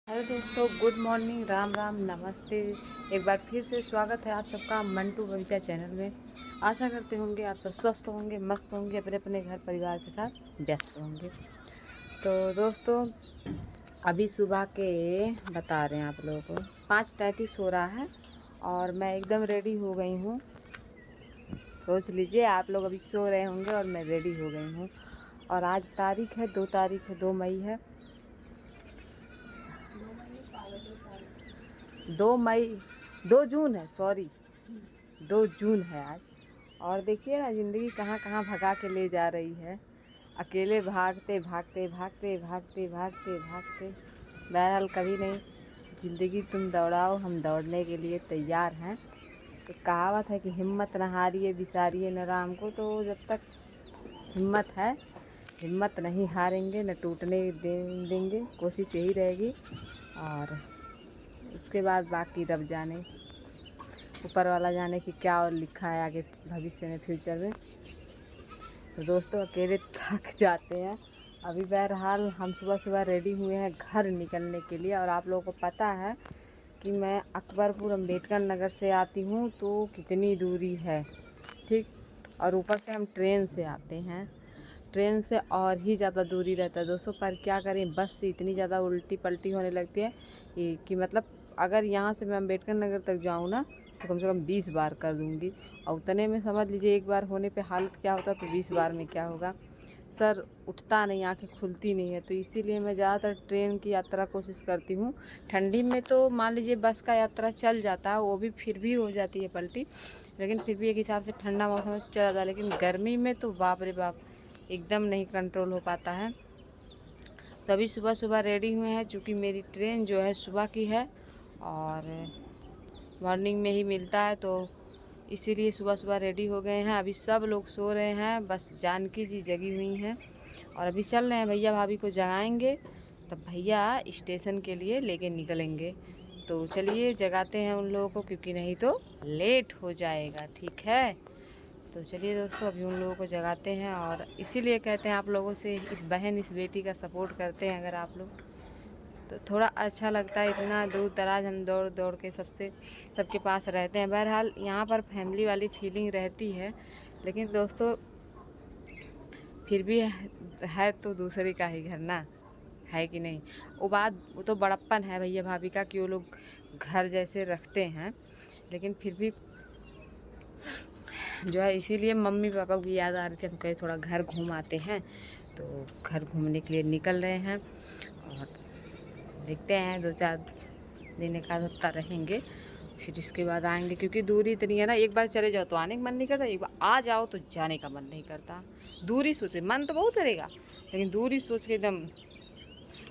Hello दोस्तों, good morning, Ram Ram, नमस्ते। एक बार फिर से स्वागत है आप सबका मंटू बबीता चैनल में। आशा करते होंगे आप सब स्वस्थ होंगे, मस्त होंगे, अपने अपने घर परिवार के साथ व्यस्त होंगे। तो दोस्तों, अभी सुबह के बता रहे हैं आप लोगों को 5:33 हो रहा है और मैं एकदम रेडी हो गई हूँ। सोच लीजिए, आप लोग अभी सो रहे होंगे और मैं रेडी हो गई हूँ। और आज तारीख है 2 तारीख है, 2 मई है। 2 मई, 2 जून है, सॉरी, 2 जून है आज। और देखिए ना, ज़िंदगी कहाँ कहाँ भगा के ले जा रही है। अकेले भागते भागते भागते भागते भागते भागते। बहरहाल कभी नहीं, ज़िंदगी तुम दौड़ाओ, हम दौड़ने के लिए तैयार हैं। तो कहावत है कि हिम्मत न हारिए बिसारिए न राम को। तो जब तक हिम्मत है, हिम्मत नहीं हारेंगे, न टूटने देंगे, कोशिश यही रहेगी। और उसके बाद बाकी रब जाने, ऊपर वाला जाने कि क्या और लिखा है आगे भविष्य में, फ्यूचर में। तो दोस्तों, अकेले थक जाते हैं। अभी बहरहाल हम सुबह सुबह रेडी हुए हैं घर निकलने के लिए। और आप लोगों को पता है कि मैं अकबरपुर अम्बेडकर नगर से आती हूँ तो कितनी दूरी है, ठीक। और ऊपर से हम ट्रेन से आते हैं, ट्रेन से और ही ज़्यादा दूरी रहता है दोस्तों। पर क्या करें, बस से इतनी ज़्यादा उल्टी पलटी होने लगती है कि मतलब अगर यहाँ से मैं अम्बेडकर नगर तक जाऊँ ना तो कम से कम 20 बार कर दूँगी। और उतने में समझ लीजिए एक बार होने पे हालत क्या होता, तो 20 बार में क्या होगा। सर उठता नहीं, आँखें खुलती नहीं है। तो इसीलिए मैं ज़्यादातर ट्रेन की यात्रा कोशिश करती हूँ। ठंडी में तो मान लीजिए बस का यात्रा चल जाता है, वो भी फिर भी हो जाती है पलटी, लेकिन फिर भी एक हिसाब से ठंडा मौसम में चल जाता है। लेकिन गर्मी में तो बाप रे बाप, एकदम नहीं कंट्रोल हो पाता है। तभी सुबह सुबह रेडी हुए हैं, क्योंकि मेरी ट्रेन जो है सुबह की है और मॉर्निंग में ही मिलता है। तो इसीलिए सुबह सुबह रेडी हो गए हैं। अभी सब लोग सो रहे हैं, बस जानकी जी जगी हुई हैं। और अभी चल रहे हैं, भैया भाभी को जगाएंगे तब भैया स्टेशन के लिए लेके निकलेंगे। तो चलिए जगाते हैं उन लोगों को, क्योंकि नहीं तो लेट हो जाएगा, ठीक है। तो चलिए दोस्तों, अभी उन लोगों को जगाते हैं। और इसीलिए कहते हैं आप लोगों से, इस बहन इस बेटी का सपोर्ट करते हैं अगर आप लोग, तो थोड़ा अच्छा लगता है। इतना दूर दराज हम दौड़ दौड़ के सबके पास रहते हैं। बहरहाल यहाँ पर फैमिली वाली फीलिंग रहती है, लेकिन दोस्तों फिर भी है तो दूसरे का ही घर ना, है कि नहीं। वो तो बड़प्पन है भैया भाभी का कि वो लोग घर जैसे रखते हैं, लेकिन फिर भी जो है, इसीलिए मम्मी पापा को भी याद आ रही थी। हम कहे थोड़ा घर घूम आते हैं, तो घर घूमने के लिए निकल रहे हैं। और देखते हैं 2-4 दिन, एक आध हफ्ता रहेंगे, फिर इसके बाद आएंगे। क्योंकि दूरी इतनी है ना, एक बार चले जाओ तो आने का मन नहीं करता, एक बार आ जाओ तो जाने का मन नहीं करता। दूरी सोचे, मन तो बहुत करेगा, लेकिन दूरी सोच के एकदम।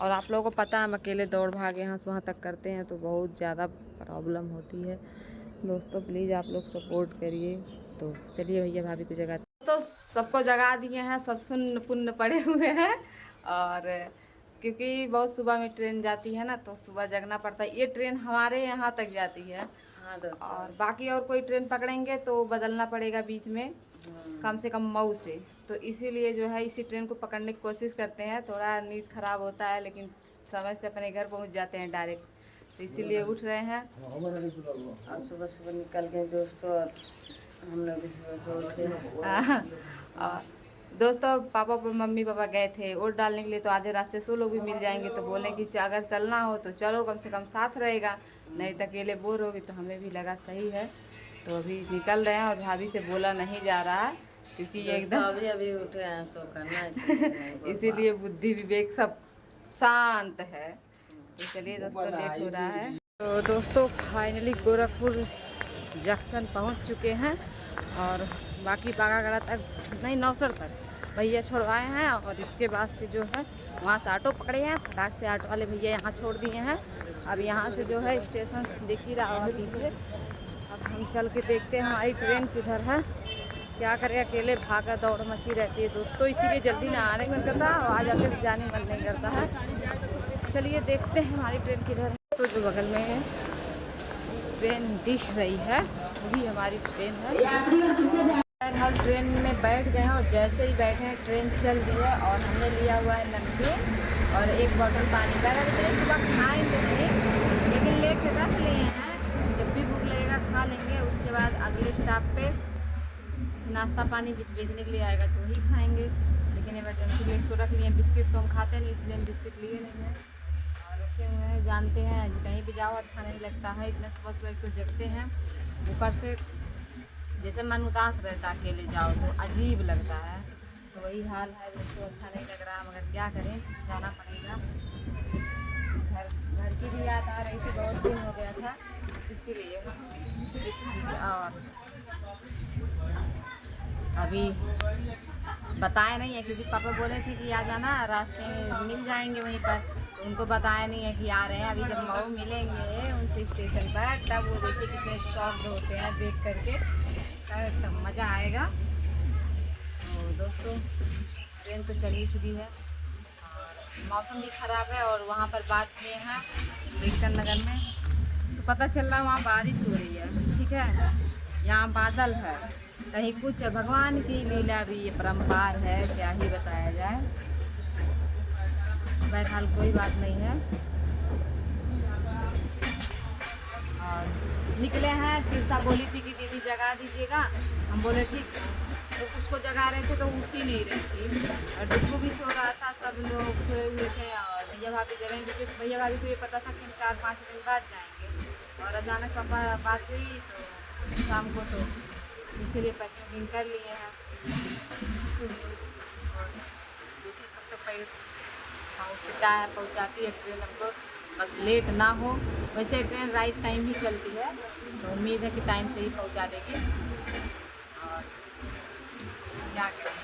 और आप लोगों को पता है, हम अकेले दौड़ भाग यहाँ से वहाँ तक करते हैं तो बहुत ज़्यादा प्रॉब्लम होती है। दोस्तों प्लीज़ आप लोग सपोर्ट करिए। तो चलिए भैया भाभी को जगा, तो सबको जगा दिए हैं, सब सुन्न पुन्न पड़े हुए हैं। और क्योंकि बहुत सुबह में ट्रेन जाती है ना, तो सुबह जगना पड़ता है। ये ट्रेन हमारे यहाँ तक जाती है। हाँ दोस्तों, और बाकी और कोई ट्रेन पकड़ेंगे तो बदलना पड़ेगा बीच में, कम से कम मऊ से। तो इसीलिए जो है इसी ट्रेन को पकड़ने की कोशिश करते हैं। थोड़ा नींद खराब होता है, लेकिन समय से अपने घर पहुंच जाते हैं डायरेक्ट। तो इसीलिए उठ रहे हैं और सुबह सुबह निकल गए दोस्तों। और हम लोग भी सुबह से उठ गए। और दोस्तों, पापा मम्मी पापा गए थे वोट डालने के लिए, तो आधे रास्ते से लोग भी मिल जाएंगे। तो बोले कि अगर चलना हो तो चलो, कम से कम साथ रहेगा, नहीं तो अकेले बोर होगी। तो हमें भी लगा सही है, तो अभी निकल रहे हैं। और भाभी से बोला नहीं जा रहा, क्योंकि ये एकदम अभी उठ रहे हैं, सो करना इसीलिए बुद्धि विवेक सब शांत है। तो चलिए दोस्तों, लेट हो रहा है। तो दोस्तों फाइनली गोरखपुर जंक्शन पहुंच चुके हैं। और बाकी बागागड़ा तक नहीं, नौसर तक भैया छोड़वाए हैं। और इसके बाद से जो है वहाँ से ऑटो पकड़े हैं, फटाक से ऑटो वाले भैया यहाँ छोड़ दिए हैं। अब यहाँ से जो है स्टेशन दिख ही रहा है पीछे। अब हम चल के देखते हैं हमारी ट्रेन किधर है। क्या करें, अकेले भागा दौड़ मची रहती है दोस्तों, इसीलिए जल्दी ना आने का मन करता है, और आ जाते तो जाने मन नहीं करता है। चलिए देखते हैं हमारी ट्रेन किधर है। तो जो बगल में ट्रेन दिख रही है वही हमारी ट्रेन है। हर ट्रेन में बैठ गए हैं, और जैसे ही बैठे हैं ट्रेन चल रही है। और हमने लिया हुआ है नमकीन और एक बॉटल पानी का। अगर सुबह खाएंगे नाश्ता पानी बेचने के लिए आएगा तो ही खाएंगे, लेकिन इमरजेंसी में इसको रख लिए। बिस्किट तो हम खाते नहीं, इसलिए हम बिस्किट लिए नहीं हैं और रखे हुए हैं। जानते हैं कहीं भी जाओ अच्छा नहीं लगता है, इतना सुबह सुबह एक तो जगते हैं, ऊपर से जैसे मन उदास रहता है, अकेले जाओ तो अजीब लगता है। तो वही हाल है दोस्तों, अच्छा नहीं लग रहा, मगर क्या करें, जाना पड़ेगा। घर की भी याद आ रही थी, बहुत दिन हो गया था, इसीलिए। और अभी बताया नहीं है, क्योंकि पापा बोले थे कि आ जाना, रास्ते में मिल जाएंगे वहीं पर, तो उनको बताया नहीं है कि आ रहे हैं। अभी जब मऊ मिलेंगे उनसे स्टेशन पर, तब वो देखिए कितने शॉक्ड होते हैं देख करके, तब मज़ा आएगा। तो दोस्तों ट्रेन तो चल ही चुकी है और मौसम भी ख़राब है, और वहाँ पर बात किए हैं बेगम नगर में, तो पता चल रहा है वहाँ बारिश हो रही है, ठीक है। यहाँ बादल है, कहीं कुछ है, भगवान की लीला भी ये परम्पार है, क्या ही बताया जाए। बहरहाल कोई बात नहीं है। और निकले हैं, तिरसा बोली थी कि दीदी जगा दीजिएगा, हम बोले ठीक, तो उसको जगा रहे थे तो उठ ही नहीं रही थी, और डिब्बू भी सो रहा था, सब लोग सोए हुए थे। और भैया भाभी जगह, क्योंकि भैया भाभी को ये पता था कि हम 4-5 दिन बाद जाएंगे, और अचानक पापा बात हुई तो शाम को, तो इसीलिए पैकिंग कर लिए हैं। और देखिए कब तक पहुँचाती है ट्रेन हमको, बस लेट ना हो। वैसे ट्रेन राइट टाइम ही चलती है, तो उम्मीद है कि टाइम से ही पहुँचा देगी। और क्या करें,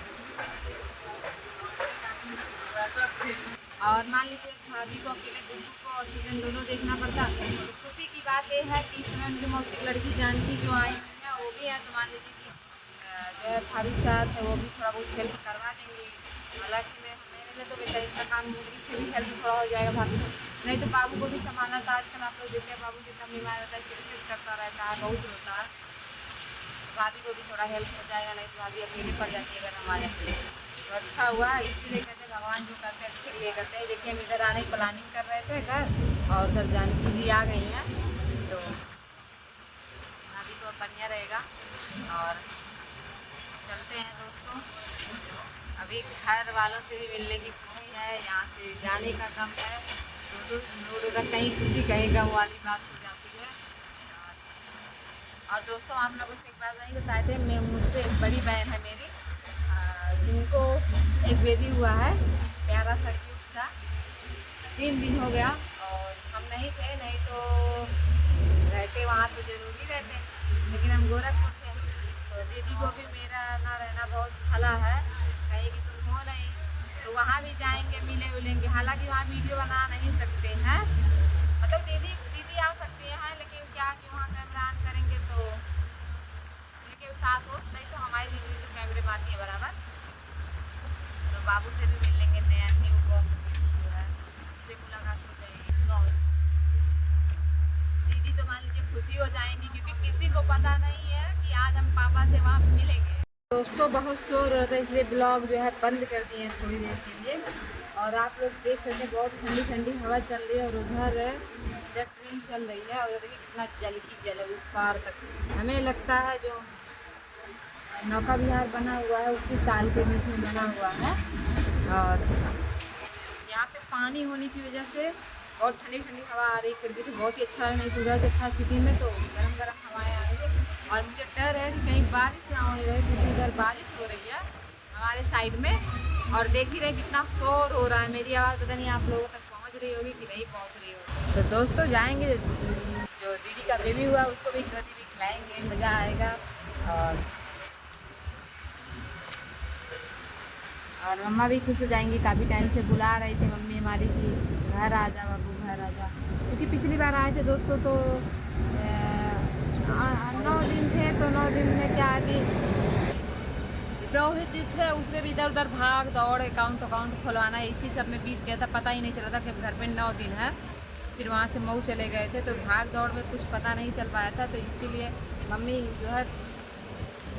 और मान लीजिए भाभी को, अकेले गुड्डू को और किचन दोनों देखना पड़ता। तो खुशी की बात यह है कि इसमें उनकी मौसी की लड़की जानकी जो आई हुई है वो भी है, तो मान लीजिए कि जो है भाभी साथ है, वो भी थोड़ा बहुत हेल्प करवा देंगी। हालांकि मेरे लिए तो बेटा इतना काम, मेरी भी हेल्प थोड़ा हो जाएगा भाभी को, नहीं तो बाबू को भी संभालना था। आजकल आप लोग देखते हैं बाबू कितना बीमार रहता है, चिड़चिड़ करता रहता है, बहुत रोता है। भाभी को भी थोड़ा हेल्प हो जाएगा, नहीं तो भाभी अकेली पड़ जाती है अगर हम आ जाते हैं। तो अच्छा हुआ, इसीलिए कहते हैं भगवान जो करते हैं अच्छे लिए करते हैं। देखिए हम इधर आने की प्लानिंग कर रहे थे घर, और उधर जानकी भी आ गई हैं, तो भाभी को बढ़िया रहेगा। और चलते हैं दोस्तों, अभी घर वालों से भी मिलने की खुशी है, यहाँ से जाने का गम है। तो रोड उधर कहीं खुशी कहीं गम वाली बात हो जाती है। और दोस्तों आप लोगों से एक बात नहीं बताए थे, मैं मुझसे एक बड़ी बहन है मेरी, जिनको एक बेबी हुआ है, प्यारा सा क्यूट सा, 3 दिन हो गया, और हम नहीं थे, नहीं तो रहते वहाँ तो ज़रूरी रहते, लेकिन हम गोरखपुर थे। तो दीदी को भी मेरा ना रहना बहुत भला है, कहेगी तुम हो नहीं, तो वहाँ भी जाएंगे, मिले उलेंगे। हालांकि वहाँ वीडियो बना नहीं सकते हैं, मतलब दीदी आ सकती है, लेकिन क्या कि वहाँ कैमरा ऑन करेंगे तो उनके साथ हो, नहीं तो हमारी दीदी तो कैमरे में आती है बराबर। तो बाबू से भी मिल लेंगे, नया न्यू बॉर्न बेबी जो है, उससे मुलाकात हो जाएगी। और दीदी तो मान लीजिए खुशी हो जाएंगी, क्योंकि किसी को पता नहीं है कि आज हम पापा से वहाँ पे मिलेंगे। दोस्तों बहुत शोर हो रहा है, इसलिए ब्लॉग जो है बंद कर दिए हैं थोड़ी देर के लिए। और आप लोग देख सकते हैं बहुत ठंडी ठंडी हवा चल रही है, और उधर ट्रेन चल रही है, और देखिए कितना जल ही जल है उस पार तक। हमें लगता है जो नौका विहार बना हुआ है उसी ताल के बीच में बना हुआ है, और यहाँ पे पानी होने की वजह से और ठंडी ठंडी हवा आ रही है, देखिए बहुत ही अच्छा है। नहीं तो उधर जब था सिटी में तो गर्म गर्म हवाएं आएंगे, और मुझे डर है कि कहीं बारिश ना हो रही, क्योंकि उधर बारिश हो रही है हमारे साइड में, और देख ही रहे कितना शोर हो रहा है। मेरी आवाज़ पता नहीं आप लोगों तक पहुँच रही होगी कि नहीं पहुँच रही होगी। तो दोस्तों जाएंगे, जो दीदी का बेबी हुआ उसको भी गोदी भी खिलाएँगे, मज़ा आएगा। और मम्मा भी खुश हो जाएंगी, काफ़ी टाइम से बुला रही थी मम्मी हमारी कि घर आ जा बाबू, घर आ जा। क्योंकि पिछली बार आए थे दोस्तों, तो 9 दिन थे, तो 9 दिन में क्या कि 9 ही दिन थे, उसमें भी इधर उधर भाग दौड़, अकाउंट खुलवाना, इसी सब में बीत गया था, पता ही नहीं चला था कि घर पे 9 दिन है। फिर वहाँ से मऊ चले गए थे, तो भाग दौड़ में कुछ पता नहीं चल पाया था, तो इसीलिए मम्मी जो है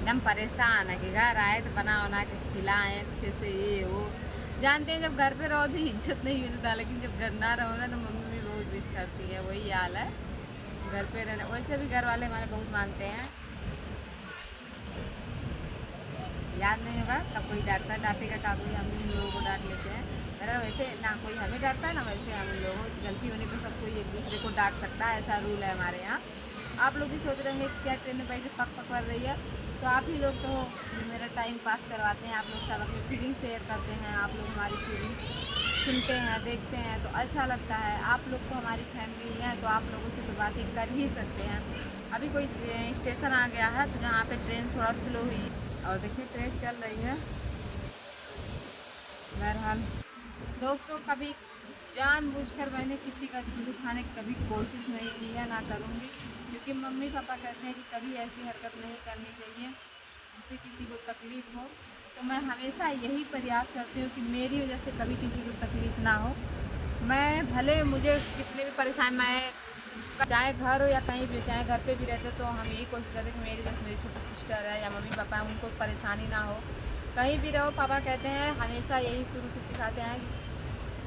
एकदम परेशान है कि घर आए तो बना बना के खिलाएँ अच्छे से, ये वो। जानते हैं जब घर पे रहो तो इज्जत नहीं मिलता, लेकिन जब घर ना रहो ना तो मम्मी भी बहुत मिस करती है, वही हाल है घर पे रहना। वैसे भी घर वाले हमारे बहुत मानते हैं, याद नहीं होगा तब कोई डांटता, डांटेगा का कोई, हम उन लोगों को डांट लेते हैं। मेरा वैसे ना कोई हमें डांटता है ना वैसे हम लोगों को गलती होने पर सब कोई एक दूसरे को डांट सकता है, ऐसा रूल है हमारे यहाँ। आप लोग भी सोच रहे होंगे क्या ट्रेन में बैठ के पक पक कर रही है, तो आप ही लोग तो हो जो मेरा टाइम पास करवाते हैं, आप लोग सब अपनी फीलिंग शेयर करते हैं, आप लोग हमारी फीलिंग्स सुनते हैं, देखते हैं तो अच्छा लगता है। आप लोग तो हमारी फैमिली है, तो आप लोगों से तो बातें कर ही सकते हैं। अभी कोई स्टेशन आ गया है तो जहाँ पे ट्रेन थोड़ा स्लो हुई और देखिए ट्रेन चल रही है। बहरहाल दोस्तों, कभी जानबूझकर मैंने किसी का दिल दुखाने की कभी कोशिश नहीं की है, ना करूँगी, क्योंकि मम्मी पापा कहते हैं कि कभी ऐसी हरकत नहीं करनी चाहिए जिससे किसी को तकलीफ़ हो। तो मैं हमेशा यही प्रयास करती हूँ कि मेरी वजह से कभी किसी को तकलीफ़ ना हो। मैं भले मुझे कितने भी परेशान, मैं चाहे घर हो या कहीं भी, चाहे घर पे भी रहते तो हम यही कोशिश करते हैं कि मेरी वजह से मेरी छोटी सिस्टर है या मम्मी पापा हैं उनको परेशानी ना हो। कहीं भी रहो, पापा कहते हैं हमेशा यही शुरू से सिखाते हैं कि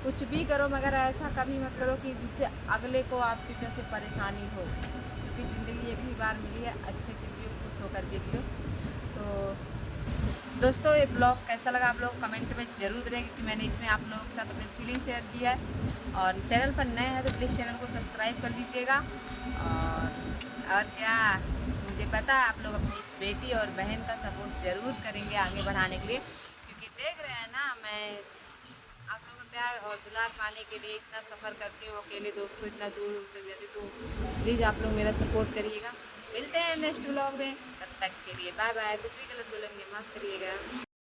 कुछ भी करो मगर ऐसा कभी मत करो कि जिससे अगले को आपकी वजह से परेशानी हो, क्योंकि ज़िंदगी एक ही बार मिली है, अच्छे से जियो, खुश होकर के जियो। तो दोस्तों, ये ब्लॉग कैसा लगा आप लोग कमेंट में ज़रूर बताएं, क्योंकि मैंने इसमें आप लोगों के साथ अपनी फीलिंग शेयर की है। और चैनल पर नए हैं तो प्लीज़ चैनल को सब्सक्राइब कर लीजिएगा। और क्या, मुझे पता है आप लोग अपनी इस बेटी और बहन का सपोर्ट ज़रूर करेंगे आगे बढ़ाने के लिए, क्योंकि देख रहे हैं ना मैं आप लोगों का प्यार और दुलार पाने के लिए इतना सफ़र करती हूँ अकेले, दोस्तों इतना दूर दूर तक जाती, तो प्लीज़ आप लोग मेरा सपोर्ट करिएगा। मिलते हैं नेक्स्ट व्लॉग में, तब तक के लिए बाय बाय। कुछ भी गलत बोलेंगे माफ़ करिएगा।